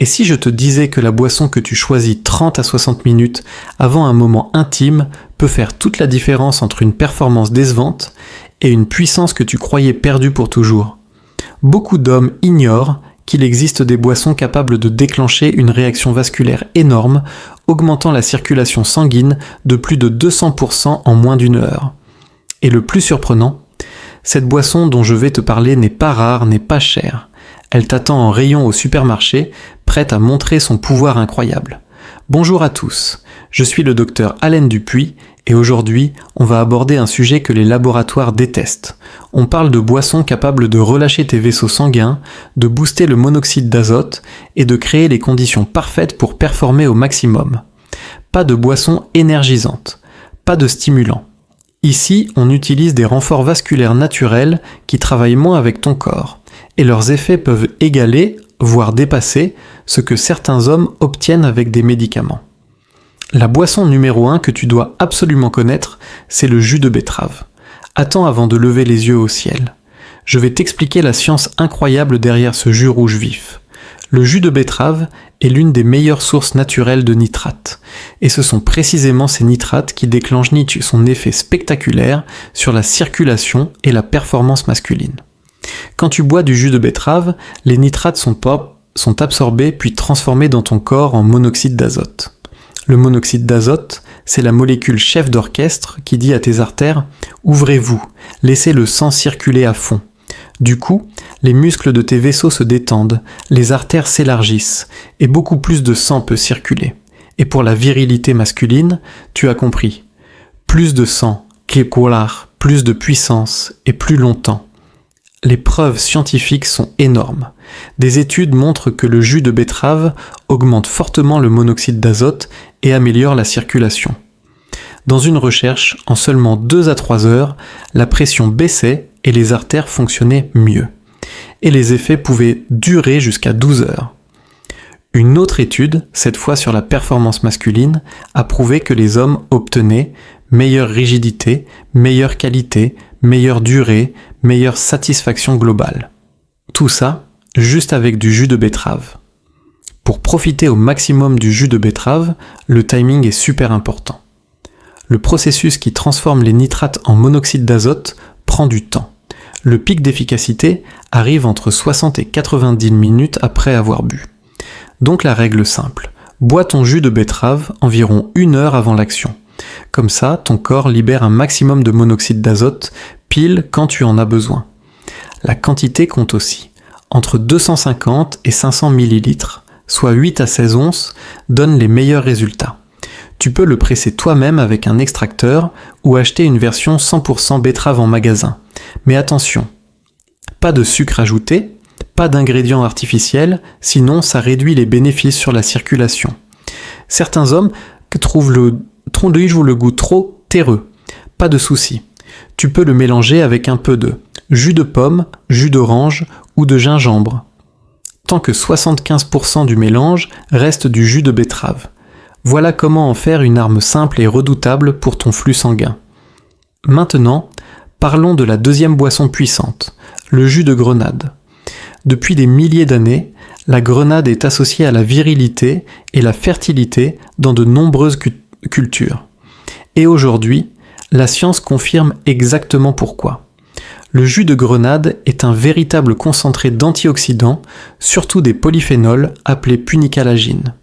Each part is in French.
Et si je te disais que la boisson que tu choisis 30 à 60 minutes avant un moment intime peut faire toute la différence entre une performance décevante et une puissance que tu croyais perdue pour toujours? Beaucoup d'hommes ignorent qu'il existe des boissons capables de déclencher une réaction vasculaire énorme, augmentant la circulation sanguine de plus de 200% en moins d'une heure. Et le plus surprenant, cette boisson dont je vais te parler n'est pas rare, n'est pas chère. Elle t'attend en rayon au supermarché, prête à montrer son pouvoir incroyable. Bonjour à tous, je suis le docteur Alain Dupuis et aujourd'hui, on va aborder un sujet que les laboratoires détestent. On parle de boissons capables de relâcher tes vaisseaux sanguins, de booster le monoxyde d'azote et de créer les conditions parfaites pour performer au maximum. Pas de boissons énergisantes, pas de stimulants. Ici, on utilise des renforts vasculaires naturels qui travaillent moins avec ton corps, et leurs effets peuvent égaler, voire dépasser, ce que certains hommes obtiennent avec des médicaments. La boisson numéro 1 que tu dois absolument connaître, c'est le jus de betterave. Attends avant de lever les yeux au ciel. Je vais t'expliquer la science incroyable derrière ce jus rouge vif. Le jus de betterave est l'une des meilleures sources naturelles de nitrates. Et ce sont précisément ces nitrates qui déclenchent son effet spectaculaire sur la circulation et la performance masculine. Quand tu bois du jus de betterave, les nitrates sont absorbés puis transformés dans ton corps en monoxyde d'azote. Le monoxyde d'azote, c'est la molécule chef d'orchestre qui dit à tes artères « Ouvrez-vous, laissez le sang circuler à fond ». Du coup, les muscles de tes vaisseaux se détendent, les artères s'élargissent et beaucoup plus de sang peut circuler. Et pour la virilité masculine, tu as compris. Plus de sang, plus de puissance et plus longtemps. Les preuves scientifiques sont énormes. Des études montrent que le jus de betterave augmente fortement le monoxyde d'azote et améliore la circulation. Dans une recherche, en seulement 2 à 3 heures, la pression baissait et les artères fonctionnaient mieux. Et les effets pouvaient durer jusqu'à 12 heures. Une autre étude, cette fois sur la performance masculine, a prouvé que les hommes obtenaient meilleure rigidité, meilleure qualité, meilleure durée, meilleure satisfaction globale. Tout ça, juste avec du jus de betterave. Pour profiter au maximum du jus de betterave, le timing est super important. Le processus qui transforme les nitrates en monoxyde d'azote prend du temps. Le pic d'efficacité arrive entre 60 et 90 minutes après avoir bu. Donc la règle simple, bois ton jus de betterave environ 1 heure avant l'action. Comme ça, ton corps libère un maximum de monoxyde d'azote pile quand tu en as besoin. La quantité compte aussi. Entre 250 et 500 ml, soit 8 à 16 onces, donne les meilleurs résultats. Tu peux le presser toi-même avec un extracteur ou acheter une version 100% betterave en magasin. Mais attention, pas de sucre ajouté, pas d'ingrédients artificiels, sinon ça réduit les bénéfices sur la circulation. Certains hommes trouvent le tronc-de-hiche ou le goût trop terreux. Pas de souci. Tu peux le mélanger avec un peu de jus de pomme, jus d'orange ou de gingembre. Tant que 75% du mélange reste du jus de betterave. Voilà comment en faire une arme simple et redoutable pour ton flux sanguin. Maintenant, parlons de la deuxième boisson puissante, le jus de grenade. Depuis des milliers d'années, la grenade est associée à la virilité et la fertilité dans de nombreuses cultures. Et aujourd'hui, la science confirme exactement pourquoi. Le jus de grenade est un véritable concentré d'antioxydants, surtout des polyphénols appelés punicalagines.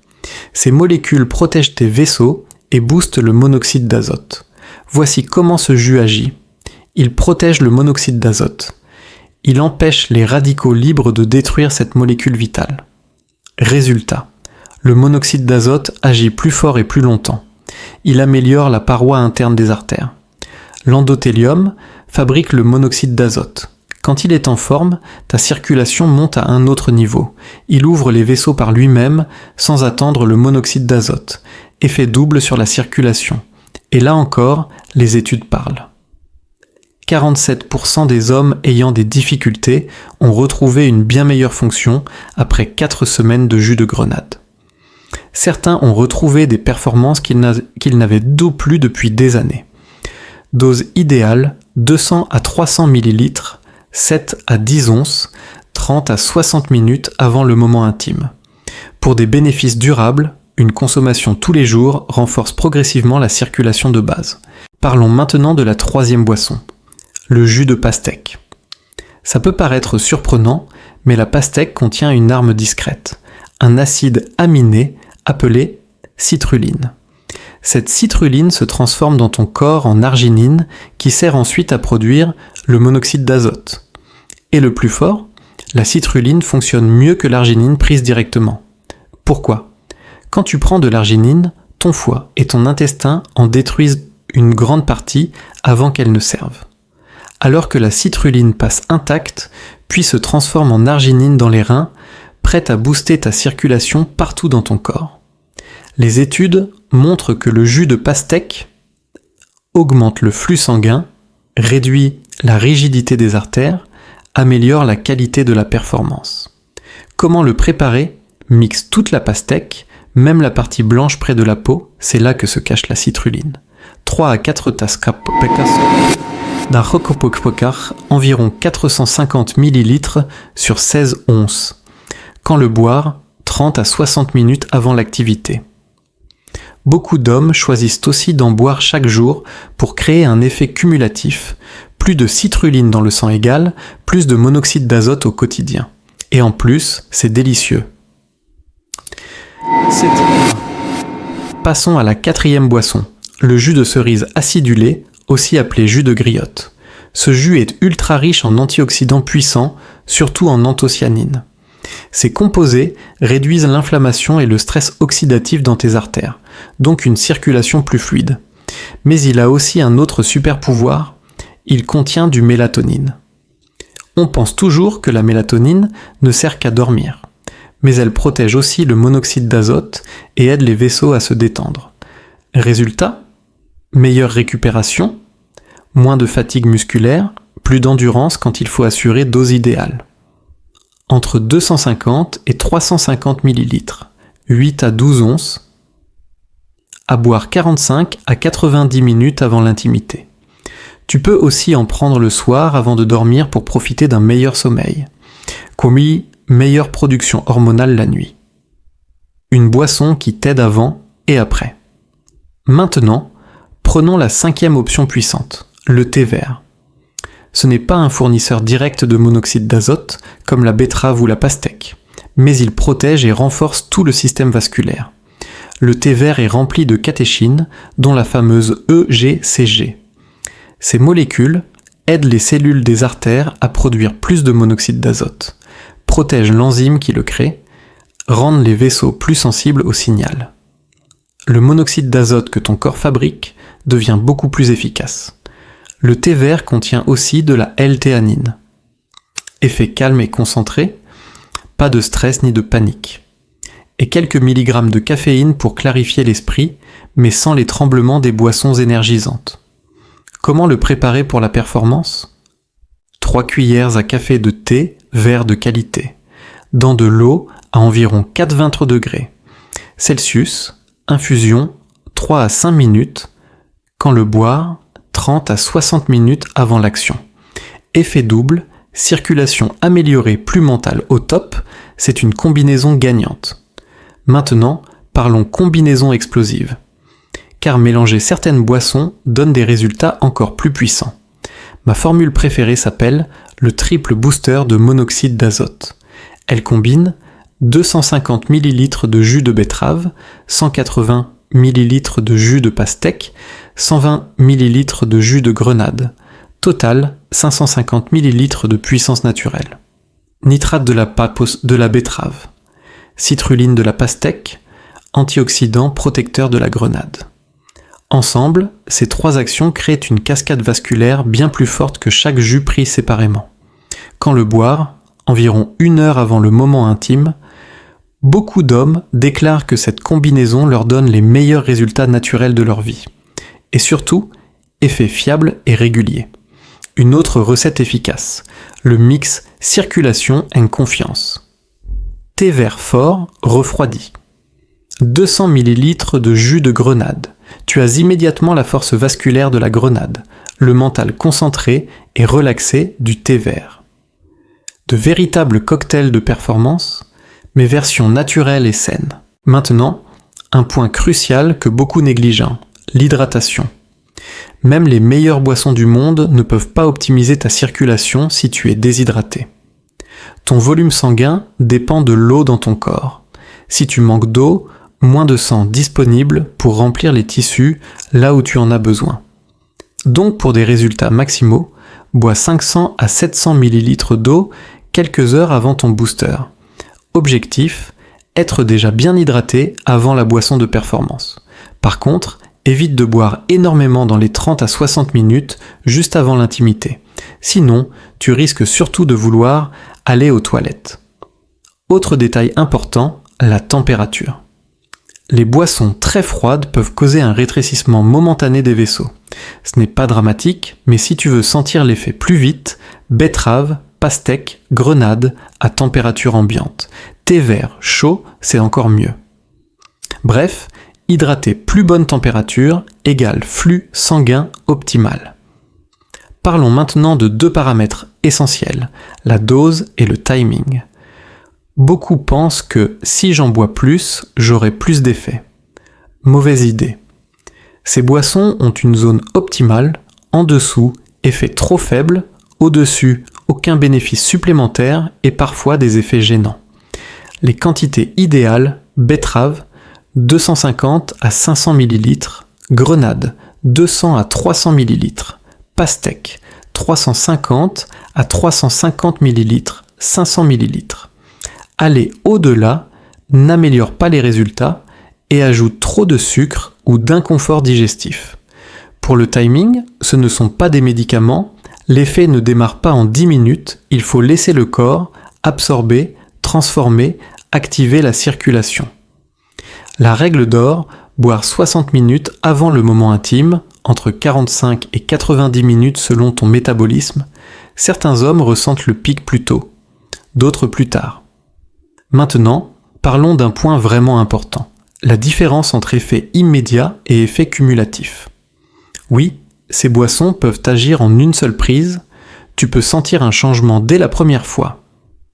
Ces molécules protègent tes vaisseaux et boostent le monoxyde d'azote. Voici comment ce jus agit. Il protège le monoxyde d'azote. Il empêche les radicaux libres de détruire cette molécule vitale. Résultat, le monoxyde d'azote agit plus fort et plus longtemps. Il améliore la paroi interne des artères. L'endothélium fabrique le monoxyde d'azote. Quand il est en forme, ta circulation monte à un autre niveau. Il ouvre les vaisseaux par lui-même sans attendre le monoxyde d'azote. Effet double sur la circulation. Et là encore, les études parlent. 47% des hommes ayant des difficultés ont retrouvé une bien meilleure fonction après 4 semaines de jus de grenade. Certains ont retrouvé des performances qu'ils n'avaient plus depuis des années. Dose idéale, 200 à 300 ml, 7 à 10 onces, 30 à 60 minutes avant le moment intime. Pour des bénéfices durables, une consommation tous les jours renforce progressivement la circulation de base. Parlons maintenant de la troisième boisson, le jus de pastèque. Ça peut paraître surprenant, mais la pastèque contient une arme discrète, un acide aminé appelé citruline. Cette citruline se transforme dans ton corps en arginine qui sert ensuite à produire le monoxyde d'azote. Et le plus fort, la citruline fonctionne mieux que l'arginine prise directement. Pourquoi ? Quand tu prends de l'arginine, ton foie et ton intestin en détruisent une grande partie avant qu'elle ne serve. Alors que la citruline passe intacte, puis se transforme en arginine dans les reins, prête à booster ta circulation partout dans ton corps. Les études montrent que le jus de pastèque augmente le flux sanguin, réduit la rigidité des artères, améliore la qualité de la performance. Comment le préparer ? Mixe toute la pastèque, même la partie blanche près de la peau, c'est là que se cache la citruline. 3 à 4 tasses d'un Rokopokpokar, environ 450 ml sur 16 onces. Quand le boire, 30 à 60 minutes avant l'activité. Beaucoup d'hommes choisissent aussi d'en boire chaque jour pour créer un effet cumulatif, plus de citruline dans le sang égale, plus de monoxyde d'azote au quotidien. Et en plus, c'est délicieux. Passons à la quatrième boisson, le jus de cerise acidulé, aussi appelé jus de griotte. Ce jus est ultra riche en antioxydants puissants, surtout en anthocyanine. Ces composés réduisent l'inflammation et le stress oxydatif dans tes artères, donc une circulation plus fluide. Mais il a aussi un autre super pouvoir, il contient du mélatonine. On pense toujours que la mélatonine ne sert qu'à dormir, mais elle protège aussi le monoxyde d'azote et aide les vaisseaux à se détendre. Résultat, meilleure récupération, moins de fatigue musculaire, plus d'endurance quand il faut assurer dose idéale. Entre 250 et 350 ml, 8 à 12 onces, à boire 45 à 90 minutes avant l'intimité. Tu peux aussi en prendre le soir avant de dormir pour profiter d'un meilleur sommeil. Comme meilleure production hormonale la nuit. Une boisson qui t'aide avant et après. Maintenant, prenons la cinquième option puissante, le thé vert. Ce n'est pas un fournisseur direct de monoxyde d'azote comme la betterave ou la pastèque, mais il protège et renforce tout le système vasculaire. Le thé vert est rempli de catéchines, dont la fameuse EGCG. Ces molécules aident les cellules des artères à produire plus de monoxyde d'azote, protègent l'enzyme qui le crée, rendent les vaisseaux plus sensibles au signal. Le monoxyde d'azote que ton corps fabrique devient beaucoup plus efficace. Le thé vert contient aussi de la L-théanine. Effet calme et concentré, pas de stress ni de panique. Et quelques milligrammes de caféine pour clarifier l'esprit, mais sans les tremblements des boissons énergisantes. Comment le préparer pour la performance ? 3 cuillères à café de thé vert de qualité, dans de l'eau à environ 4,23 degrés. Celsius, infusion 3 à 5 minutes, quand le boire, 30 à 60 minutes avant l'action. Effet double, circulation améliorée plus mentale au top, c'est une combinaison gagnante. Maintenant, parlons combinaison explosive. Car mélanger certaines boissons donne des résultats encore plus puissants. Ma formule préférée s'appelle le triple booster de monoxyde d'azote. Elle combine 250 ml de jus de betterave, 180 ml de jus de pastèque, 120 ml de jus de grenade. Total, 550 ml de puissance naturelle. Nitrate de la betterave. Citruline de la pastèque. Antioxydant protecteur de la grenade. Ensemble, ces 3 actions créent une cascade vasculaire bien plus forte que chaque jus pris séparément. Quand le boire, environ 1 heure avant le moment intime, beaucoup d'hommes déclarent que cette combinaison leur donne les meilleurs résultats naturels de leur vie. Et surtout, effet fiable et régulier. Une autre recette efficace, le mix circulation and confiance. Thé vert fort, refroidi. 200 ml de jus de grenade. Tu as immédiatement la force vasculaire de la grenade, le mental concentré et relaxé du thé vert. De véritables cocktails de performance, mais version naturelle et saine. Maintenant, un point crucial que beaucoup négligent, l'hydratation. Même les meilleures boissons du monde ne peuvent pas optimiser ta circulation si tu es déshydraté. Ton volume sanguin dépend de l'eau dans ton corps. Si tu manques d'eau, moins de sang disponible pour remplir les tissus là où tu en as besoin. Donc pour des résultats maximaux, bois 500 à 700 ml d'eau quelques heures avant ton booster. Objectif, être déjà bien hydraté avant la boisson de performance. Par contre, évite de boire énormément dans les 30 à 60 minutes juste avant l'intimité. Sinon, tu risques surtout de vouloir aller aux toilettes. Autre détail important, la température. Les boissons très froides peuvent causer un rétrécissement momentané des vaisseaux. Ce n'est pas dramatique, mais si tu veux sentir l'effet plus vite, betterave, pastèque, grenade à température ambiante. Thé vert chaud, c'est encore mieux. Bref, hydrater plus bonne température égale flux sanguin optimal. Parlons maintenant de deux paramètres essentiels, la dose et le timing. Beaucoup pensent que si j'en bois plus, j'aurai plus d'effet. Mauvaise idée. Ces boissons ont une zone optimale, en dessous, effet trop faible, au-dessus, aucun bénéfice supplémentaire et parfois des effets gênants. Les quantités idéales, betterave, 250 à 500 ml, grenade, 200 à 300 ml, pastèque, 350 à 350 ml, 500 ml. Aller au-delà n'améliore pas les résultats et ajoute trop de sucre ou d'inconfort digestif. Pour le timing, ce ne sont pas des médicaments, l'effet ne démarre pas en 10 minutes, il faut laisser le corps absorber, transformer, activer la circulation. La règle d'or, boire 60 minutes avant le moment intime, entre 45 et 90 minutes selon ton métabolisme. Certains hommes ressentent le pic plus tôt, d'autres plus tard. Maintenant, parlons d'un point vraiment important, la différence entre effet immédiat et effet cumulatif. Oui, ces boissons peuvent agir en une seule prise, tu peux sentir un changement dès la première fois,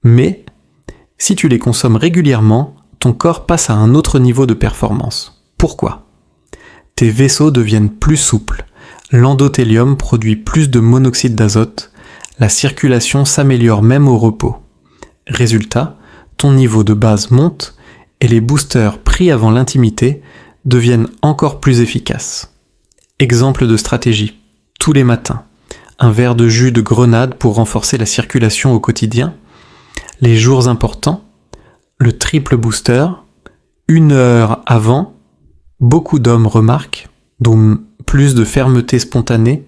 mais si tu les consommes régulièrement, ton corps passe à un autre niveau de performance. Pourquoi ? Tes vaisseaux deviennent plus souples, l'endothélium produit plus de monoxyde d'azote, la circulation s'améliore même au repos. Résultat, ton niveau de base monte et les boosters pris avant l'intimité deviennent encore plus efficaces. Exemple de stratégie. Tous les matins, un verre de jus de grenade pour renforcer la circulation au quotidien. Les jours importants, le triple booster, 1 heure avant, beaucoup d'hommes remarquent, dont plus de fermeté spontanée,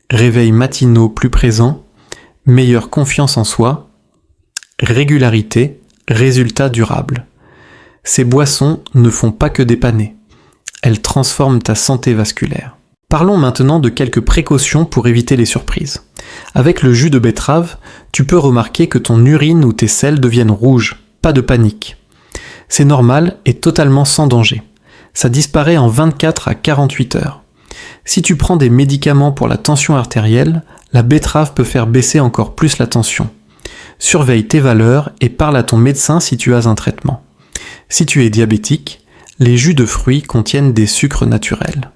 réveils matinaux plus présents, meilleure confiance en soi, régularité, résultats durables. Ces boissons ne font pas que dépanner, elles transforment ta santé vasculaire. Parlons maintenant de quelques précautions pour éviter les surprises. Avec le jus de betterave, tu peux remarquer que ton urine ou tes selles deviennent rouges, pas de panique. C'est normal et totalement sans danger. Ça disparaît en 24 à 48 heures. Si tu prends des médicaments pour la tension artérielle, la betterave peut faire baisser encore plus la tension. Surveille tes valeurs et parle à ton médecin si tu as un traitement. Si tu es diabétique, les jus de fruits contiennent des sucres naturels.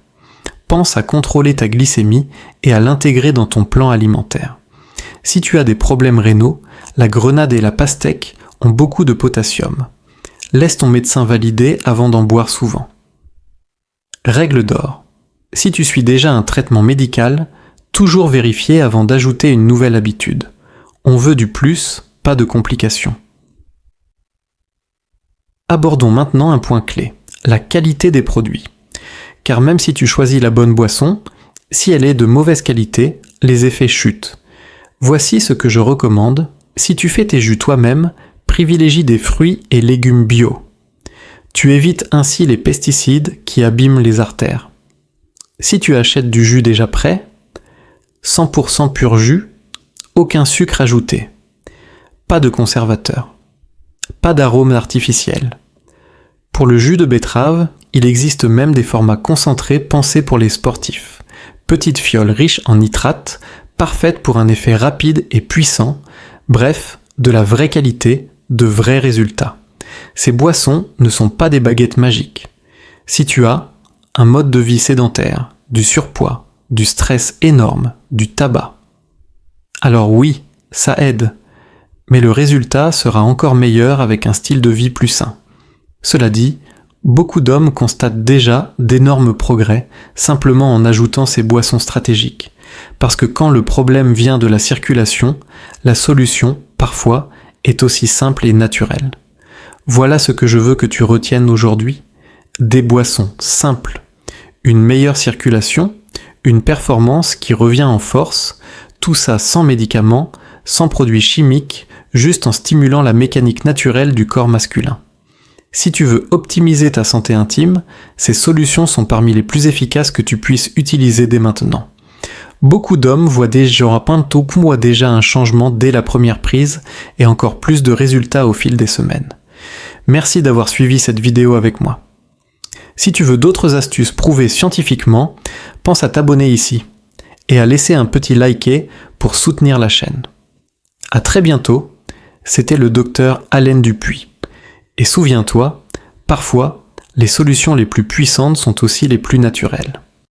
Pense à contrôler ta glycémie et à l'intégrer dans ton plan alimentaire. Si tu as des problèmes rénaux, la grenade et la pastèque ont beaucoup de potassium. Laisse ton médecin valider avant d'en boire souvent. Règle d'or. Si tu suis déjà un traitement médical, toujours vérifier avant d'ajouter une nouvelle habitude. On veut du plus, pas de complications. Abordons maintenant un point clé, la qualité des produits. Car même si tu choisis la bonne boisson, si elle est de mauvaise qualité, les effets chutent. Voici ce que je recommande. Si tu fais tes jus toi-même, privilégie des fruits et légumes bio. Tu évites ainsi les pesticides qui abîment les artères. Si tu achètes du jus déjà prêt, 100% pur jus, aucun sucre ajouté, pas de conservateur, pas d'arôme artificiel. Pour le jus de betterave, il existe même des formats concentrés pensés pour les sportifs. Petites fioles riches en nitrates, parfaites pour un effet rapide et puissant, bref, de la vraie qualité, de vrais résultats. Ces boissons ne sont pas des baguettes magiques. Si tu as un mode de vie sédentaire, du surpoids, du stress énorme, du tabac, alors oui, ça aide, mais le résultat sera encore meilleur avec un style de vie plus sain. Cela dit, beaucoup d'hommes constatent déjà d'énormes progrès simplement en ajoutant ces boissons stratégiques, parce que quand le problème vient de la circulation, la solution, parfois, est aussi simple et naturelle. Voilà ce que je veux que tu retiennes aujourd'hui, des boissons simples, une meilleure circulation, une performance qui revient en force, tout ça sans médicaments, sans produits chimiques, juste en stimulant la mécanique naturelle du corps masculin. Si tu veux optimiser ta santé intime, ces solutions sont parmi les plus efficaces que tu puisses utiliser dès maintenant. Beaucoup d'hommes voient déjà un changement dès la première prise et encore plus de résultats au fil des semaines. Merci d'avoir suivi cette vidéo avec moi. Si tu veux d'autres astuces prouvées scientifiquement, pense à t'abonner ici et à laisser un petit liker pour soutenir la chaîne. À très bientôt, c'était le docteur Alain Dupuis. Et souviens-toi, parfois, les solutions les plus puissantes sont aussi les plus naturelles.